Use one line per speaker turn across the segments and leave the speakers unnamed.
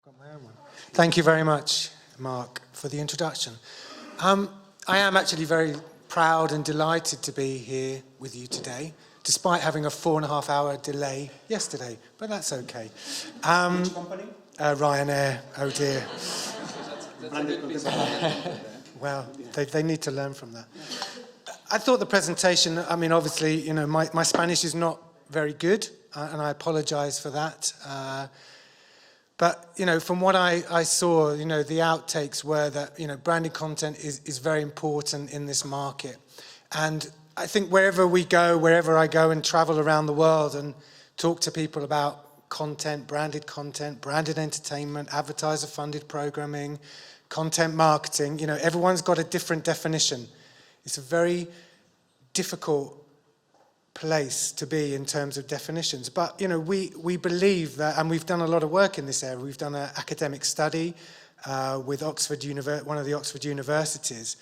Got my own one. Thank you very much, Mark, for the introduction. I am actually very proud and delighted to be here with you today, despite having a 4.5-hour delay yesterday, but that's okay.
Which company?
Ryanair, oh dear.
That's a good piece of content.
Well, they need to learn from that. I thought the presentation, I mean, obviously, you know, my Spanish is not very good, and I apologize for that. But, you know, from what I saw, you know, the outtakes were that, you know, branded content is very important in this market. And I think wherever we go, wherever I go and travel around the world and talk to people about content, branded entertainment, advertiser-funded programming, content marketing, you know, everyone's got a different definition. It's a very difficult place to be in terms of definitions. But, you know, we believe that, and we've done a lot of work in this area. We've done an academic study with one of the Oxford universities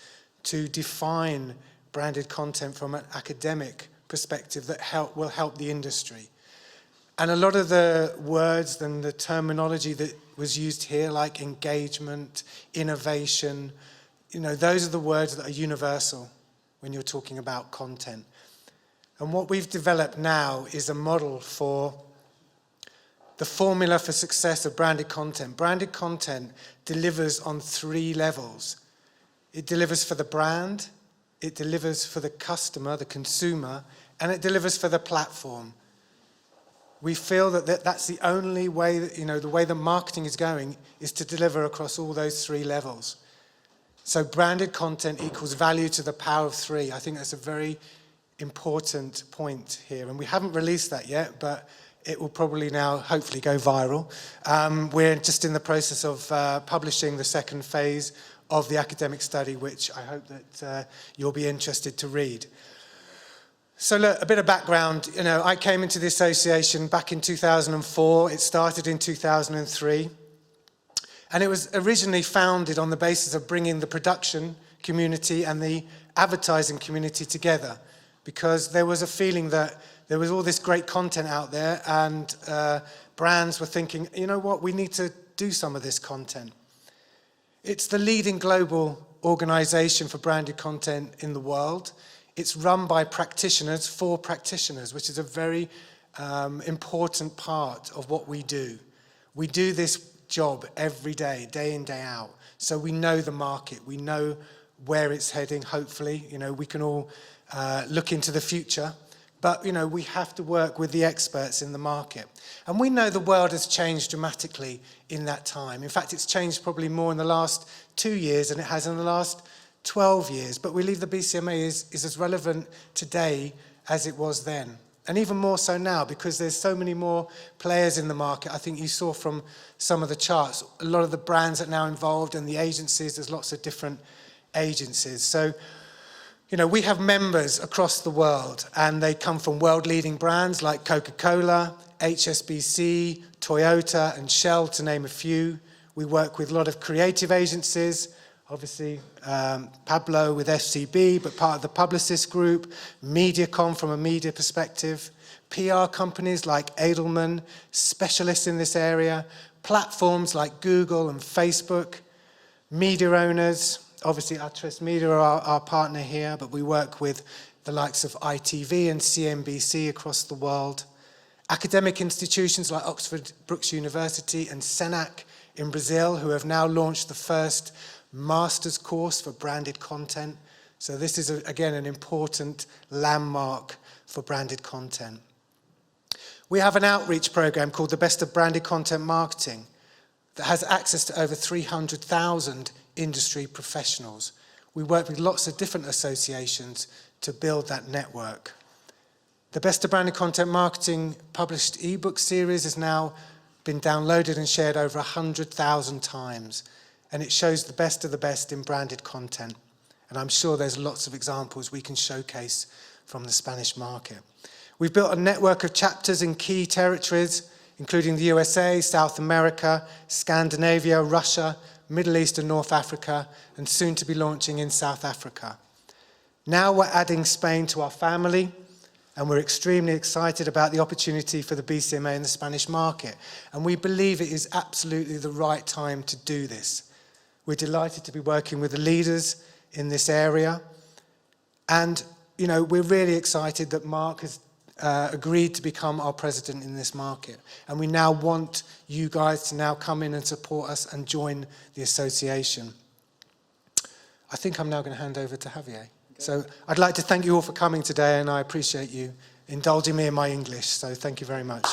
to define branded content from an academic perspective that will help the industry. And a lot of the words and the terminology that was used here, like engagement, innovation, you know, those are the words that are universal when you're talking about content. And what we've developed now is a model for the formula for success of branded content. Branded content delivers on 3 levels. It delivers for the brand, it delivers for the customer, the consumer, and it delivers for the platform. We feel that that's the only way that, you know, the way that marketing is going is to deliver across all those 3 levels. So branded content equals value to the power of 3. I think that's a very important point here, and we haven't released that yet, but it will probably now hopefully go viral. We're just in the process of publishing the 2nd phase of the academic study, which I hope that you'll be interested to read. So look, a bit of background. You know, I came into the association back in 2004. It started in 2003. And it was originally founded on the basis of bringing the production community and the advertising community together, because there was a feeling that there was all this great content out there, and brands were thinking, you know what, we need to do some of this content. It's the leading global organization for branded content in the world. It's run by practitioners for practitioners, which is a very important part of what we do. We do this job every day, day in, day out. So we know the market, we know where it's heading, hopefully. You know, we can all look into the future, but, you know, we have to work with the experts in the market. And we know the world has changed dramatically in that time. In fact, it's changed probably more in the last 2 years than it has in the last 12 years. But we believe the BCMA is as relevant today as it was then. And even more so now, because there's so many more players in the market. I think you saw from some of the charts, a lot of the brands are now involved, and the agencies, there's lots of different agencies. So, you know, we have members across the world, and they come from world-leading brands like Coca-Cola, HSBC, Toyota, and Shell, to name a few. We work with a lot of creative agencies, obviously Pablo with FCB, but part of the Publicis Group, MediaCom from a media perspective, PR companies like Edelman, specialists in this area, platforms like Google and Facebook, media owners. Obviously, Atresmedia Media are our partner here, but we work with the likes of ITV and CNBC across the world. Academic institutions like Oxford Brookes University and Senac in Brazil, who have now launched the first master's course for branded content. So this is, again, an important landmark for branded content. We have an outreach program called the Best of Branded Content Marketing that has access to over 300,000 industry professionals. We work with lots of different associations to build that network. The Best of Branded Content Marketing published ebook series has now been downloaded and shared over 100,000 times, and it shows the best of the best in branded content. And I'm sure there's lots of examples we can showcase from the Spanish market. We've built a network of chapters in key territories, including the USA, South America, Scandinavia, Russia, Middle East and North Africa, and soon to be launching in South Africa. Now we're adding Spain to our family, and we're extremely excited about the opportunity for the BCMA in the Spanish market. And we believe it is absolutely the right time to do this. We're delighted to be working with the leaders in this area. And, you know, we're really excited that Mark has agreed to become our president in this market. And we now want you guys to now come in and support us and join the association. I think I'm now going to hand over to Javier. So I'd like to thank you all for coming today, and I appreciate you indulging me in my English. So thank you very much.